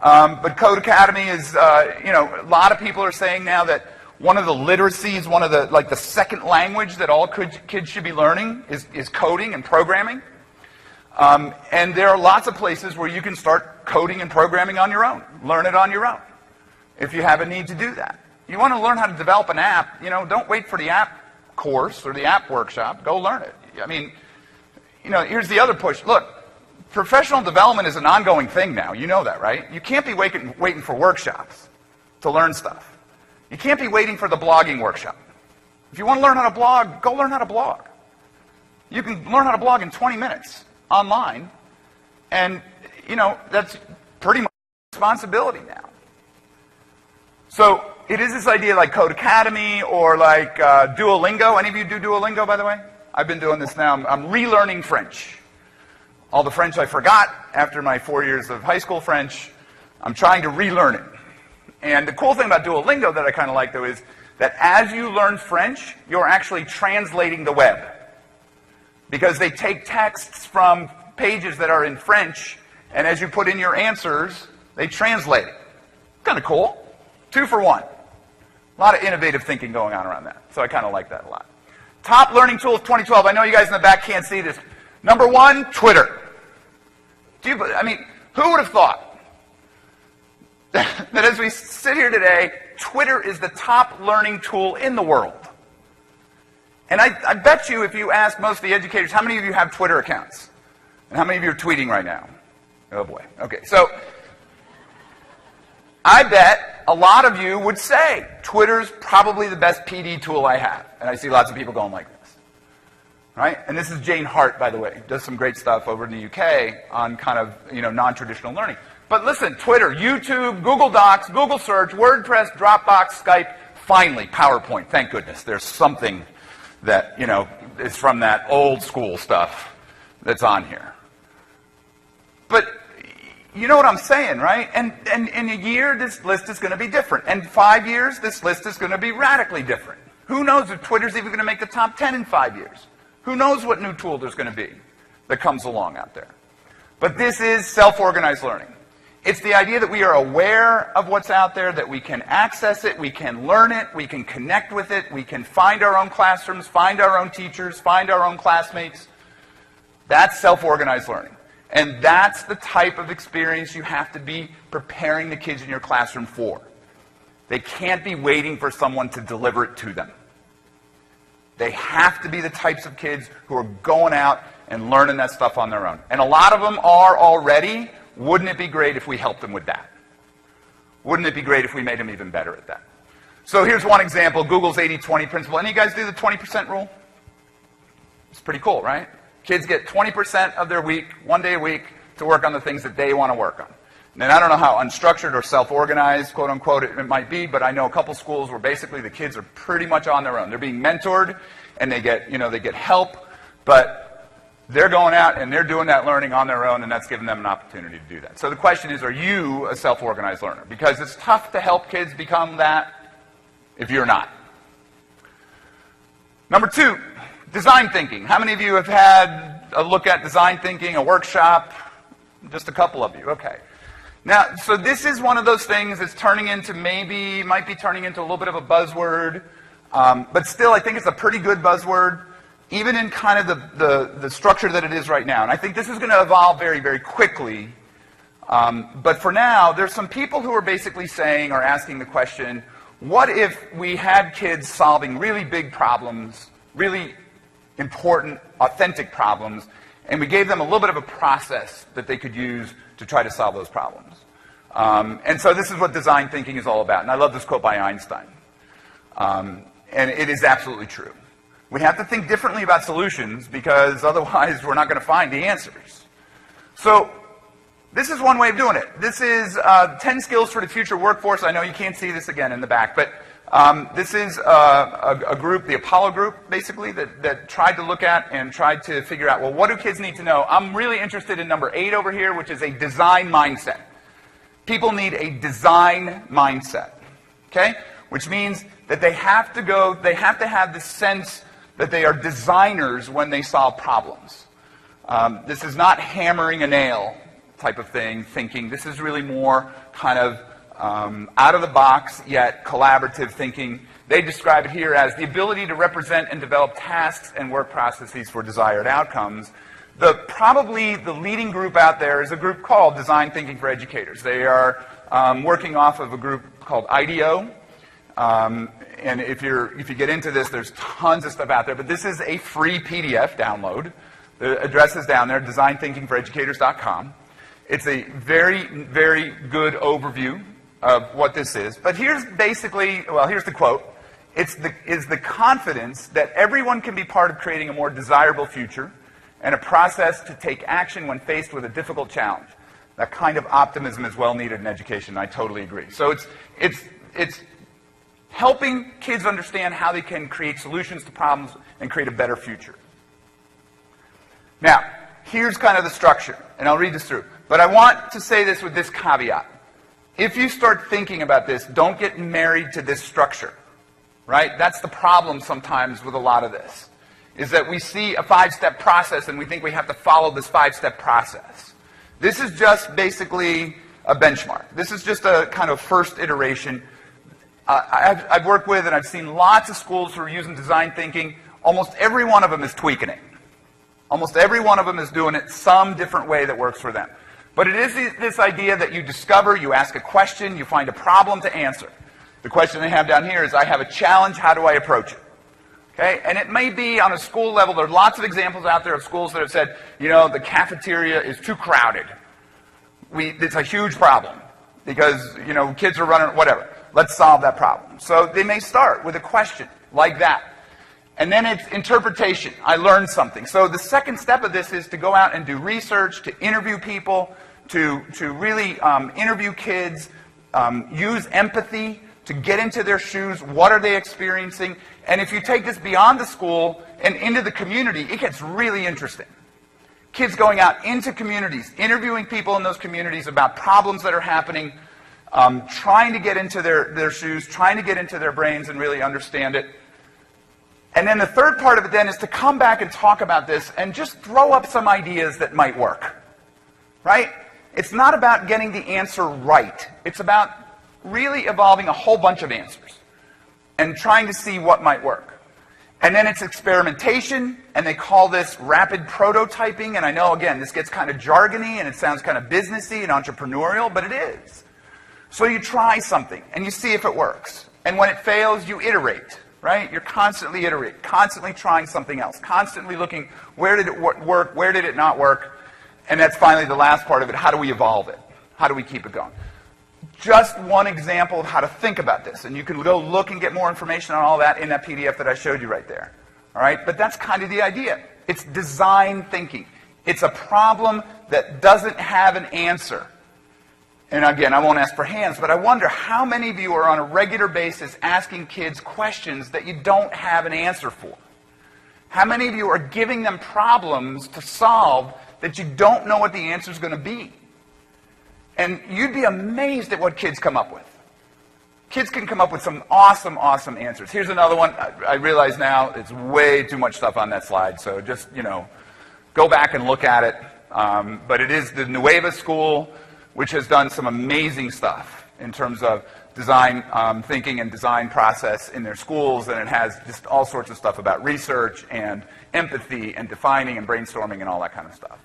But Code Academy is, a lot of people are saying now that one of the literacies, one of the, the second language that all kids should be learning is coding and programming. And there are lots of places where you can start coding and programming on your own. Learn it on your own if you have a need to do that. You want to learn how to develop an app, don't wait for the app course or the app workshop. Go learn it. I mean, here's the other push. Look. Professional development is an ongoing thing now. You know that, right? You can't be waiting for workshops to learn stuff. You can't be waiting for the blogging workshop. If you want to learn how to blog, go learn how to blog. You can learn how to blog in 20 minutes online, and, that's pretty much responsibility now. So it is this idea like Code Academy or like Duolingo. Any of you do Duolingo, by the way? I've been doing this now. I'm relearning French. All the French I forgot after my 4 years of high school French, I'm trying to relearn it. And the cool thing about Duolingo that I kind of like, though, is that as you learn French, you're actually translating the web. Because they take texts from pages that are in French, and as you put in your answers, they translate it. Kind of cool. 2 for 1. A lot of innovative thinking going on around that. So I kind of like that a lot. Top learning tool of 2012. I know you guys in the back can't see this. Number 1, Twitter. Who would have thought that as we sit here today, Twitter is the top learning tool in the world? And I bet you if you ask most of the educators, how many of you have Twitter accounts? And how many of you are tweeting right now? Oh boy. Okay, so I bet a lot of you would say Twitter's probably the best PD tool I have. And I see lots of people going like this. Right? And this is Jane Hart, by the way, does some great stuff over in the UK on kind of, non-traditional learning. But listen, Twitter, YouTube, Google Docs, Google Search, WordPress, Dropbox, Skype, finally, PowerPoint. Thank goodness. There's something that, is from that old school stuff that's on here. But you know what I'm saying, right? And in a year, this list is going to be different. And 5 years, this list is going to be radically different. Who knows if Twitter's even going to make the top 10 in 5 years? Who knows what new tool there's going to be that comes along out there? But this is self-organized learning. It's the idea that we are aware of what's out there, that we can access it, we can learn it, we can connect with it, we can find our own classrooms, find our own teachers, find our own classmates. That's self-organized learning. And that's the type of experience you have to be preparing the kids in your classroom for. They can't be waiting for someone to deliver it to them. They have to be the types of kids who are going out and learning that stuff on their own. And a lot of them are already. Wouldn't it be great if we helped them with that? Wouldn't it be great if we made them even better at that? So here's one example, Google's 80-20 principle. Any of you guys do the 20% rule? It's pretty cool, right? Kids get 20% of their week, 1 day a week, to work on the things that they want to work on. And I don't know how unstructured or self-organized, quote unquote, it might be, but I know a couple schools where basically the kids are pretty much on their own. They're being mentored, and they get help, but they're going out and they're doing that learning on their own, and that's giving them an opportunity to do that. So the question is, are you a self-organized learner? Because it's tough to help kids become that if you're not. Number 2, design thinking. How many of you have had a look at design thinking, a workshop? Just a couple of you, okay. Now, so this is one of those things that's turning into might be turning into a little bit of a buzzword, but still I think it's a pretty good buzzword, even in kind of the structure that it is right now. And I think this is going to evolve very, very quickly. But for now, there's some people who are basically saying or asking the question, what if we had kids solving really big problems, really important, authentic problems, and we gave them a little bit of a process that they could use to try to solve those problems. And so this is what design thinking is all about. And I love this quote by Einstein. And it is absolutely true. We have to think differently about solutions because otherwise we're not going to find the answers. So this is one way of doing it. This is 10 skills for the future workforce. I know you can't see this again in the back, but this is a group, the Apollo group, basically, that tried to look at and tried to figure out, well, what do kids need to know? I'm really interested in number 8 over here, which is a design mindset. People need a design mindset, okay? Which means that they have to have the sense that they are designers when they solve problems. This is not hammering a nail type of thing, thinking. This is really more kind of out of the box, yet collaborative thinking. They describe it here as the ability to represent and develop tasks and work processes for desired outcomes. Probably the leading group out there is a group called Design Thinking for Educators. They are working off of a group called IDEO. And if you get into this, there's tons of stuff out there. But this is a free PDF download. The address is down there, designthinkingforeducators.com. It's a very, very good overview of what this is. But here's basically, well, here's the quote. Is the confidence that everyone can be part of creating a more desirable future and a process to take action when faced with a difficult challenge. That kind of optimism is well needed in education. I totally agree. So it's helping kids understand how they can create solutions to problems and create a better future. Now, here's kind of the structure, and I'll read this through. But I want to say this with this caveat. If you start thinking about this, don't get married to this structure, right? That's the problem sometimes with a lot of this, is that we see a 5-step process and we think we have to follow this 5-step process. This is just basically a benchmark. This is just a kind of first iteration. I've worked with and I've seen lots of schools who are using design thinking. Almost every one of them is tweaking it. Almost every one of them is doing it some different way that works for them. But it is this idea that you discover, you ask a question, you find a problem to answer. The question they have down here is, I have a challenge, how do I approach it? Okay? And it may be on a school level. There are lots of examples out there of schools that have said, you know, the cafeteria is too crowded. It's a huge problem because, you know, kids are running, whatever. Let's solve that problem. So they may start with a question like that. And then it's interpretation. I learned something. So the second step of this is to go out and do research, to interview people, to really interview kids, use empathy to get into their shoes. What are they experiencing? And if you take this beyond the school and into the community, it gets really interesting. Kids going out into communities, interviewing people in those communities about problems that are happening, trying to get into their shoes, trying to get into their brains and really understand it. And then the third part of it then is to come back and talk about this and just throw up some ideas that might work, right? It's not about getting the answer right. It's about really evolving a whole bunch of answers and trying to see what might work. And then it's experimentation, and they call this rapid prototyping. And I know, again, this gets kind of jargony and it sounds kind of businessy and entrepreneurial, but it is. So you try something and you see if it works. And when it fails, you iterate. Right? You're constantly iterating, constantly trying something else, constantly looking, where did it work, where did it not work? And that's finally the last part of it. How do we evolve it? How do we keep it going? Just one example of how to think about this. And you can go look and get more information on all that in that PDF that I showed you right there. All right? But that's kind of the idea. It's design thinking. It's a problem that doesn't have an answer. And again, I won't ask for hands, but I wonder how many of you are on a regular basis asking kids questions that you don't have an answer for? How many of you are giving them problems to solve that you don't know what the answer is going to be? And you'd be amazed at what kids come up with. Kids can come up with some awesome, awesome answers. Here's another one. I realize now it's way too much stuff on that slide, so just, you know, go back and look at it. But it is the Nueva School, which has done some amazing stuff in terms of design thinking and design process in their schools, and it has just all sorts of stuff about research and empathy and defining and brainstorming and all that kind of stuff.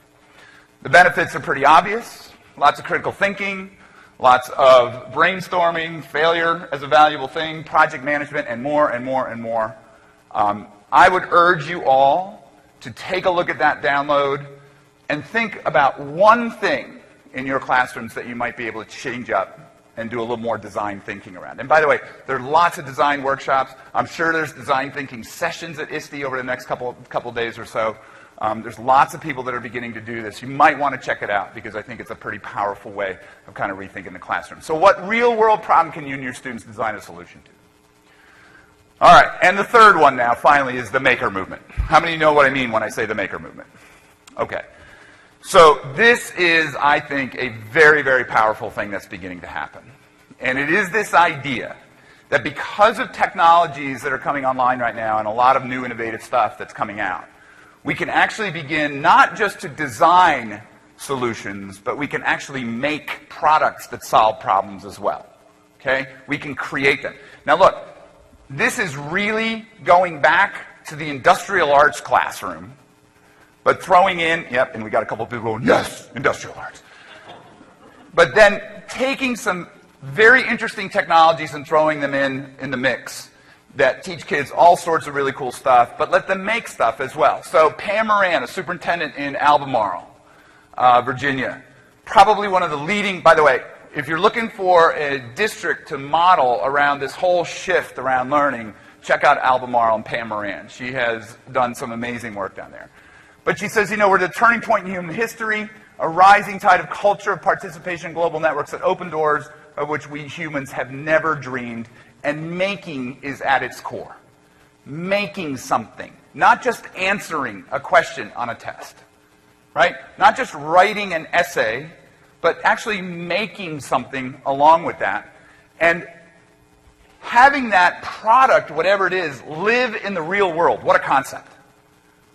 The benefits are pretty obvious. Lots of critical thinking, lots of brainstorming, failure as a valuable thing, project management, and more and more and more. I would urge you all to take a look at that download and think about one thing in your classrooms that you might be able to change up and do a little more design thinking around. And by the way, there are lots of design workshops. I'm sure there's design thinking sessions at ISTE over the next couple days or so. There's lots of people that are beginning to do this. You might want to check it out because I think it's a pretty powerful way of kind of rethinking the classroom. So what real-world problem can you and your students design a solution to? All right, and the third one now, finally, is the maker movement. How many know what I mean when I say the maker movement? Okay. So this is, I think, a very, very powerful thing that's beginning to happen. And it is this idea that because of technologies that are coming online right now and a lot of new innovative stuff that's coming out, we can actually begin not just to design solutions, but we can actually make products that solve problems as well. Okay? We can create them. Now look, this is really going back to the industrial arts classroom, but throwing in, yep, and we got a couple of people going, yes, industrial arts. But then taking some very interesting technologies and throwing them in the mix that teach kids all sorts of really cool stuff, but let them make stuff as well. So Pam Moran, a superintendent in Albemarle, Virginia, probably one of the leading, by the way, if you're looking for a district to model around this whole shift around learning, check out Albemarle and Pam Moran. She has done some amazing work down there. But she says, you know, we're at a turning point in human history, a rising tide of culture of participation in global networks that open doors of which we humans have never dreamed, and making is at its core. Making something, not just answering a question on a test, right? Not just writing an essay, but actually making something along with that, and having that product, whatever it is, live in the real world. What a concept.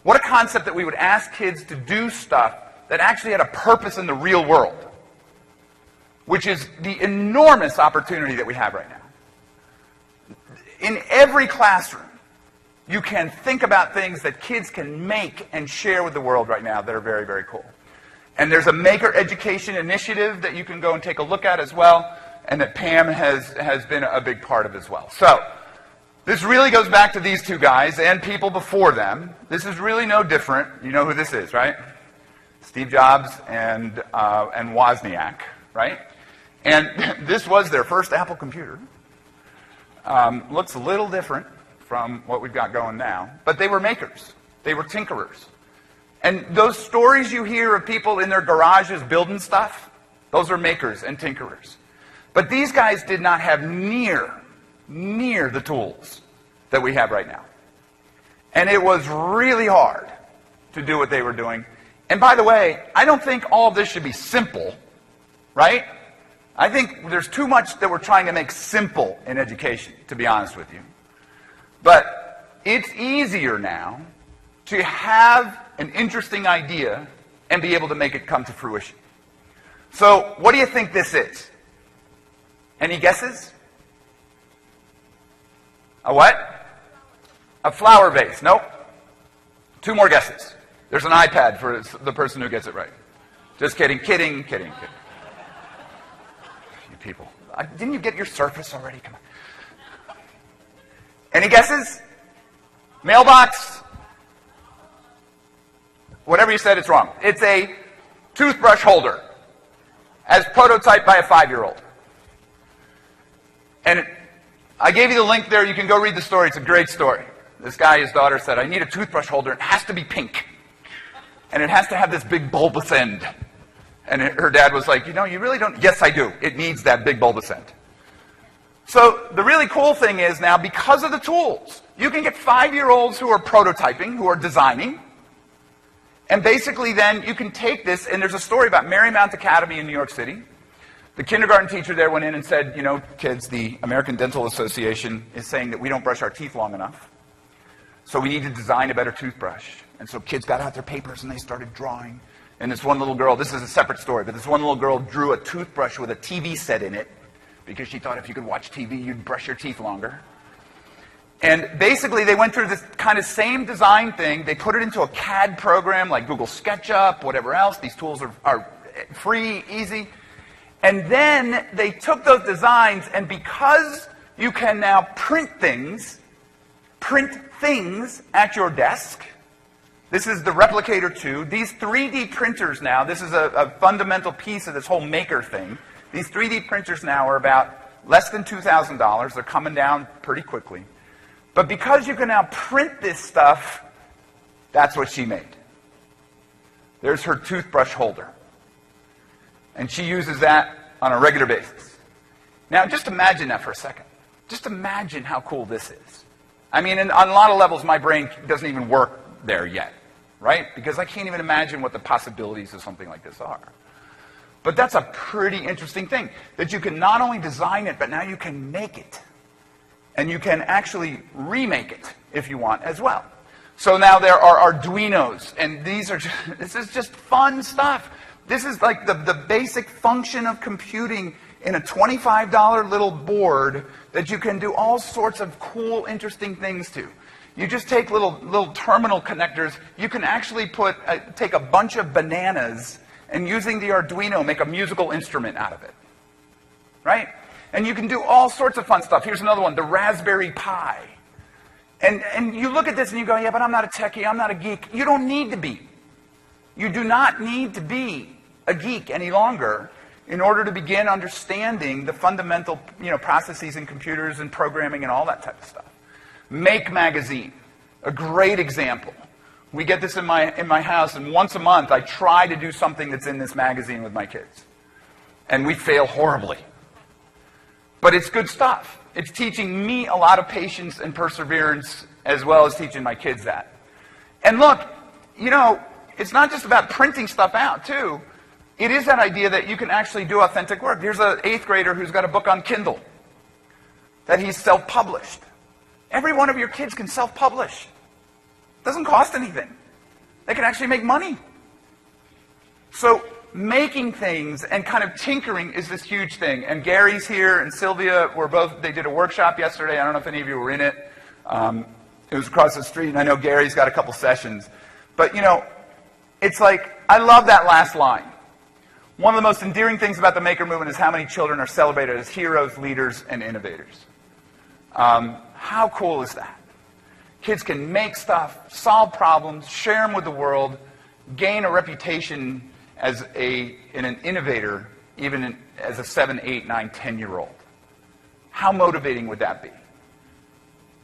What a concept that we would ask kids to do stuff that actually had a purpose in the real world, which is the enormous opportunity that we have right now. In every classroom, you can think about things that kids can make and share with the world right now that are very, very cool. And there's a Maker Education Initiative that you can go and take a look at as well, and that Pam has been a big part of as well. So, this really goes back to these two guys and people before them. This is really no different. You know who this is, right? Steve Jobs and Wozniak, right? And this was their first Apple computer. Looks a little different from what we've got going now, but they were makers. They were tinkerers. And those stories you hear of people in their garages building stuff, those are makers and tinkerers. But these guys did not have near the tools that we have right now. And it was really hard to do what they were doing. And by the way, I don't think all of this should be simple, right? I think there's too much that we're trying to make simple in education, to be honest with you. But it's easier now to have an interesting idea and be able to make it come to fruition. So, what do you think this is? Any guesses? A what? A flower vase. Nope. 2 more guesses. There's an iPad for the person who gets it right. Just kidding, kidding. You people. Didn't you get your Surface already? Come on. Any guesses? Mailbox? Whatever you said, it's wrong. It's a toothbrush holder, as prototyped by a 5-year-old. And I gave you the link there. You can go read the story. It's a great story. This guy, his daughter said, I need a toothbrush holder. It has to be pink. And it has to have this big bulbous end. And her dad was like, you know, you really don't. Yes, I do. It needs that big bulbous end. So the really cool thing is now, because of the tools, you can get 5-year-olds who are prototyping, who are designing. And basically then you can take this, and there's a story about Marymount Academy in New York City. The kindergarten teacher there went in and said, you know, kids, the American Dental Association is saying that we don't brush our teeth long enough. So we need to design a better toothbrush. And so kids got out their papers and they started drawing. And this one little girl, this is a separate story, but this one little girl drew a toothbrush with a TV set in it because she thought if you could watch TV, you'd brush your teeth longer. And basically, they went through this kind of same design thing. They put it into a CAD program like Google SketchUp, whatever else. These tools are free, easy. And then they took those designs, and because you can now print things at your desk. This is the Replicator 2. These 3D printers now, this is a fundamental piece of this whole maker thing. These 3D printers now are about less than $2,000. They're coming down pretty quickly. But because you can now print this stuff, that's what she made. There's her toothbrush holder. And she uses that on a regular basis. Now, just imagine that for a second. Just imagine how cool this is. I mean, on a lot of levels, my brain doesn't even work there yet, right? Because I can't even imagine what the possibilities of something like this are. But that's a pretty interesting thing, that you can not only design it, but now you can make it. And you can actually remake it, if you want, as well. So now there are Arduinos, and this is just fun stuff. This is like the basic function of computing in a $25 little board that you can do all sorts of cool, interesting things to. You just take little terminal connectors. You can actually take a bunch of bananas and using the Arduino make a musical instrument out of it, right? And you can do all sorts of fun stuff. Here's another one, the Raspberry Pi. And you look at this and you go, yeah, but I'm not a techie, I'm not a geek. You don't need to be. You do not need to be a geek any longer in order to begin understanding the fundamental, processes in computers and programming and all that type of stuff. Make Magazine, a great example. We get this in my house, and once a month I try to do something that's in this magazine with my kids. And we fail horribly. But it's good stuff. It's teaching me a lot of patience and perseverance, as well as teaching my kids that. And look, it's not just about printing stuff out, too. It is that idea that you can actually do authentic work. Here's an 8th grader who's got a book on Kindle that he's self-published. Every one of your kids can self-publish. It doesn't cost anything. They can actually make money. So making things and kind of tinkering is this huge thing. And Gary's here and Sylvia they did a workshop yesterday. I don't know if any of you were in it. It was across the street, and I know Gary's got a couple sessions. But, it's like, I love that last line. One of the most endearing things about the maker movement is how many children are celebrated as heroes, leaders, and innovators. How cool is that? Kids can make stuff, solve problems, share them with the world, gain a reputation as an innovator, even as a 7, 8, 9, 10-year-old. How motivating would that be?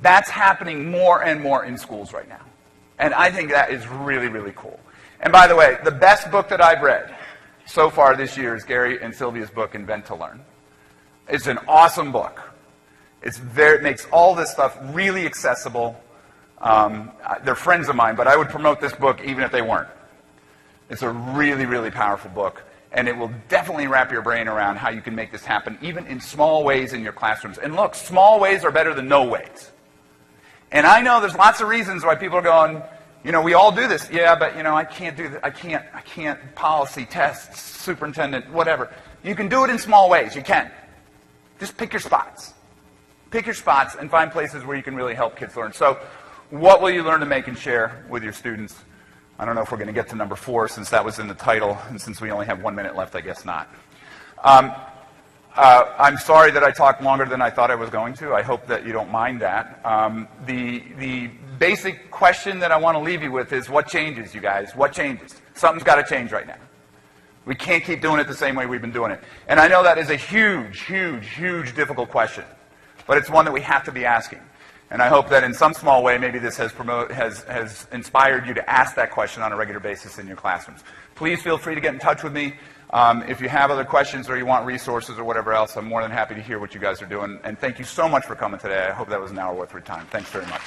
That's happening more and more in schools right now. And I think that is really, really cool. And by the way, the best book that I've read so far this year is Gary and Sylvia's book, Invent to Learn. It's an awesome book. It makes all this stuff really accessible. They're friends of mine, but I would promote this book even if they weren't. It's a really, really powerful book, and it will definitely wrap your brain around how you can make this happen, even in small ways in your classrooms. And look, small ways are better than no ways. And I know there's lots of reasons why people are going, we all do this. Yeah, but, I can't do that. I can't policy, tests, superintendent, whatever. You can do it in small ways. You can. Just pick your spots. Pick your spots and find places where you can really help kids learn. So what will you learn to make and share with your students? I don't know if we're going to get to number 4 since that was in the title, and since we only have 1 minute left, I guess not. I'm sorry that I talked longer than I thought I was going to. I hope that you don't mind that. The basic question that I want to leave you with is, what changes, you guys? What changes? Something's got to change right now. We can't keep doing it the same way we've been doing it. And I know that is a huge, huge, huge difficult question, but it's one that we have to be asking. And I hope that in some small way, maybe this has inspired you to ask that question on a regular basis in your classrooms. Please feel free to get in touch with me. If you have other questions or you want resources or whatever else, I'm more than happy to hear what you guys are doing. And thank you so much for coming today. I hope that was an hour worth of your time. Thanks very much.